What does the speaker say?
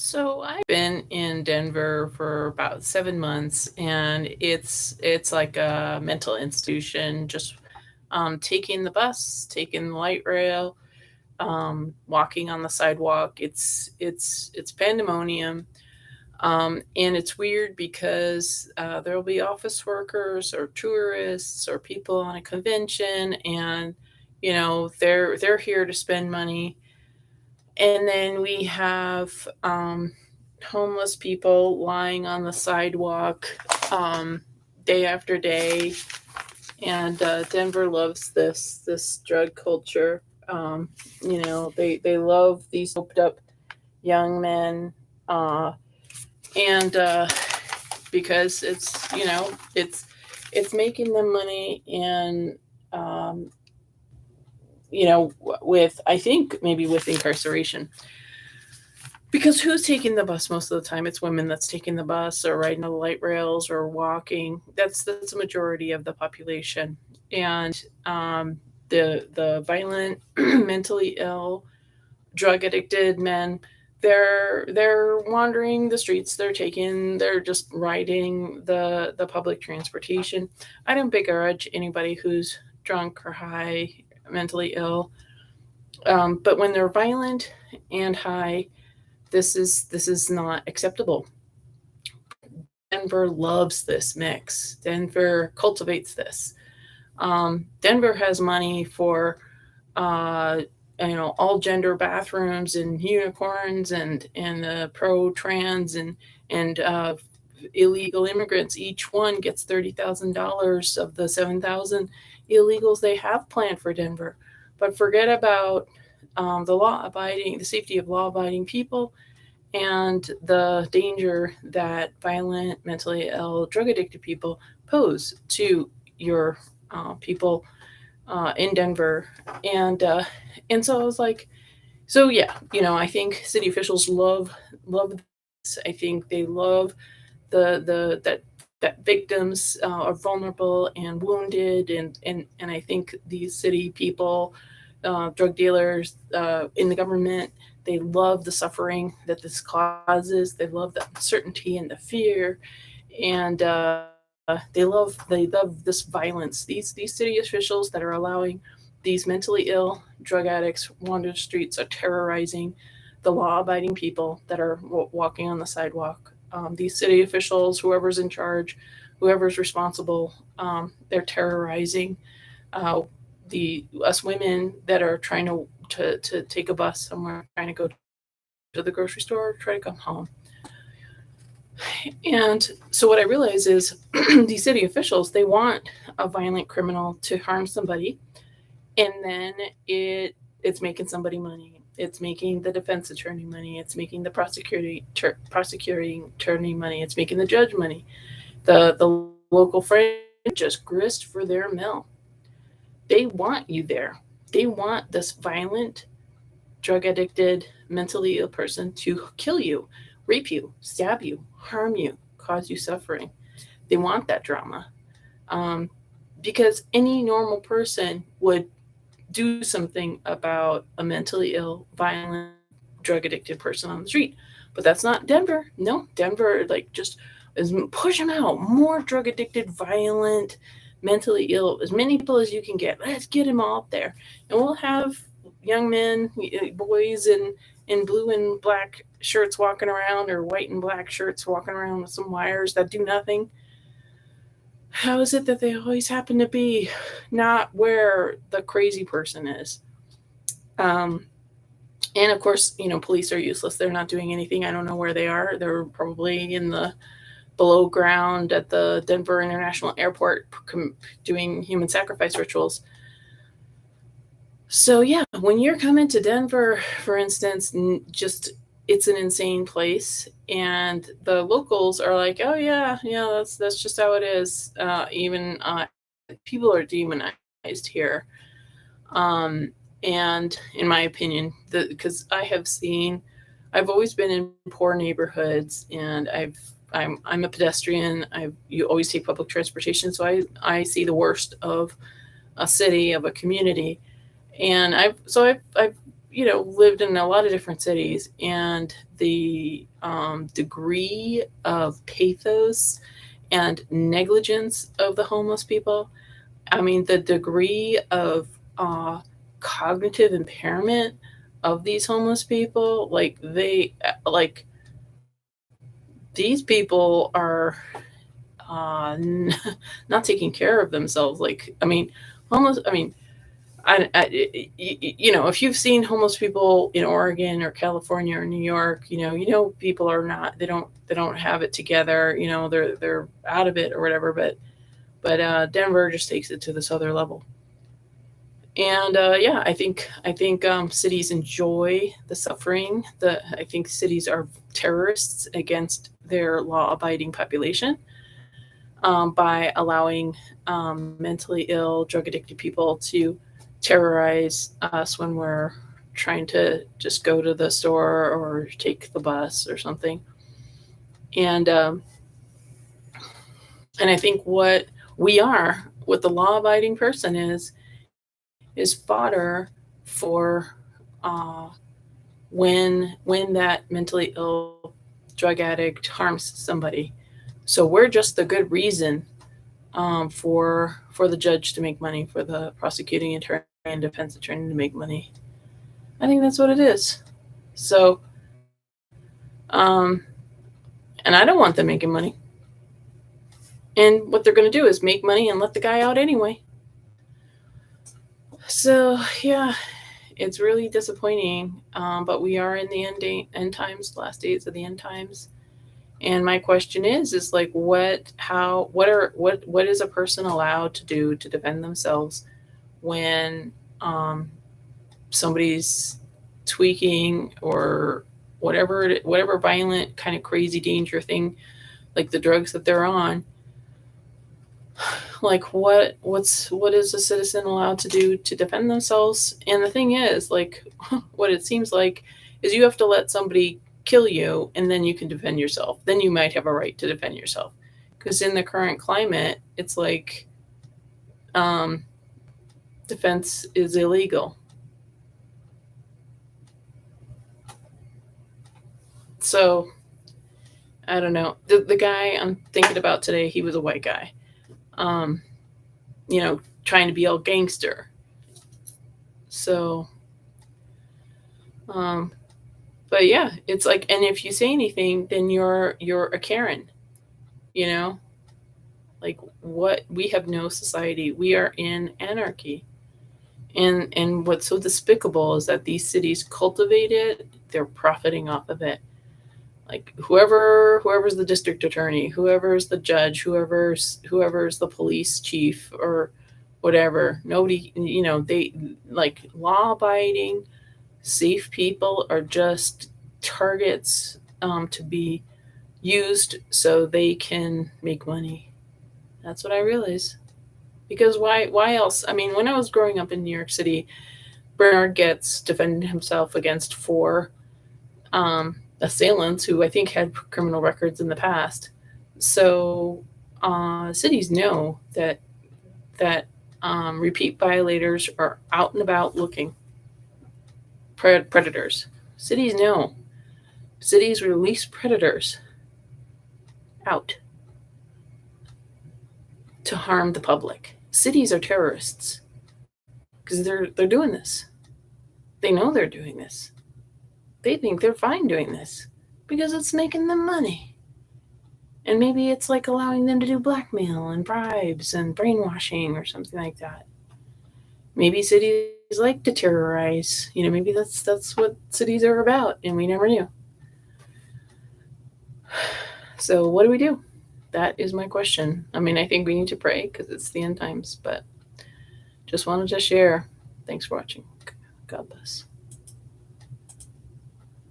So I've been in Denver for about 7 months, and it's like a mental institution. Just taking the bus, taking the light rail, walking on the sidewalk. It's pandemonium, and it's weird because there will be office workers or tourists or people on a convention, and they're here to spend money. And then we have homeless people lying on the sidewalk day after day. And Denver loves this drug culture. They love these doped up young men, uh, and because it's making them money. And um, with, I think, maybe with incarceration. Because who's taking the bus most of the time? It's women that's taking the bus or riding on the light rails or walking. That's a majority of the population. And the violent, mentally ill, drug addicted men, they're wandering the streets. They're just riding the public transportation. I don't begrudge anybody who's drunk or high, mentally ill. But when they're violent and high, this is not acceptable. Denver loves this mix. Denver cultivates this. Denver has money for uh, all gender bathrooms and unicorns and pro trans and illegal immigrants. Each one gets $30,000 of the 7,000 illegals they have planned for Denver. But forget about the safety of law abiding people and the danger that violent, mentally ill, drug addicted people pose to your people in Denver. And so I was like, so yeah, I think city officials love this. I think they love that victims are vulnerable and wounded, and I think these city people, drug dealers in the government, they love the suffering that this causes. They love the uncertainty and the fear, and they love this violence. These city officials that are allowing these mentally ill drug addicts wander the streets are terrorizing the law-abiding people that are walking on the sidewalk. These city officials, whoever's in charge, whoever's responsible, they're terrorizing uh, the us women that are trying to take a bus somewhere, trying to go to the grocery store, try to come home. And so what I realize is these city officials, they want a violent criminal to harm somebody, and then it's making somebody money. It's making the defense attorney money. It's making the prosecuting attorney money. It's making the judge money. The local franchise just grist for their mill. They want you there. They want this violent, drug addicted, mentally ill person to kill you, rape you, stab you, harm you, cause you suffering. They want that drama. Um, because any normal person would do something about a mentally ill, violent, drug addicted person on the street. But that's not Denver. No, Denver like just is push them out. More drug addicted, violent, mentally ill, as many people as you can get. Let's get them all up there, and we'll have young men, boys in blue and black shirts walking around, or white and black shirts walking around with some wires that do nothing. How is it that they always happen to be not where the crazy person is? Um, and of course, police are useless. They're not doing anything. I don't know where they are. They're probably in the below ground at the Denver International Airport doing human sacrifice rituals. So yeah, when you're coming to Denver, for instance, just it's an insane place, and the locals are like, "Oh yeah, yeah, that's just how it is." Even people are demonized here, um, and in my opinion, because I've always been in poor neighborhoods, and I'm a pedestrian. You always take public transportation, so I see the worst of a city, of a community. And I've lived in a lot of different cities, and the degree of pathos and negligence of the homeless people. I mean, the degree of uh, cognitive impairment of these homeless people, like these people are not taking care of themselves. Like, I mean, homeless. I mean, if you've seen homeless people in Oregon or California or New York, people are not. They don't have it together. They're out of it or whatever. But Denver just takes it to this other level. And yeah, I think cities enjoy the suffering. I think cities are terrorists against their law-abiding population, by allowing mentally ill, drug-addicted people to terrorize us when we're trying to just go to the store or take the bus or something. And I think what the law-abiding person is fodder for uh, when that mentally ill drug addict harms somebody. So we're just the good reason, for the judge to make money, for the prosecuting attorney and defense attorney to make money. I think that's what it is. So, um, and I don't want them making money. And what they're going to do is make money and let the guy out anyway. So yeah, it's really disappointing. But we are in the end times, last days of the end times. And my question is like, what is a person allowed to do to defend themselves when somebody's tweaking or whatever violent kind of crazy danger thing, like the drugs that they're on. Like, what is a citizen allowed to do to defend themselves? And the thing is, like, what it seems like is you have to let somebody kill you, and then you can defend yourself. Then you might have a right to defend yourself. Because in the current climate, it's like, um, defense is illegal. So I don't know. The guy I'm thinking about today, he was a white guy. Um, trying to be all gangster. So, um, but yeah, it's like, and if you say anything, then you're a Karen. You know, like, what, we have no society. We are in anarchy. And what's so despicable is that these cities cultivate it. They're profiting off of it. Like, whoever's the district attorney, whoever's the judge, whoever's the police chief or whatever, nobody, they, like, law abiding safe people are just targets, to be used so they can make money. That's what I realize. Because why else? I mean, when I was growing up in New York City, Bernard Getz defended himself against four assailants who I think had criminal records in the past. So cities know that repeat violators are out and about looking. Predators. Cities know. Cities release predators out to harm the public. Cities are terrorists because they're doing this. They know they're doing this. They think they're fine doing this because it's making them money. And maybe it's like allowing them to do blackmail and bribes and brainwashing or something like that. Maybe cities like to terrorize. Maybe that's what cities are about, and we never knew. So what do we do? That is my question. I mean, I think we need to pray because it's the end times, but just wanted to share. Thanks for watching. God bless.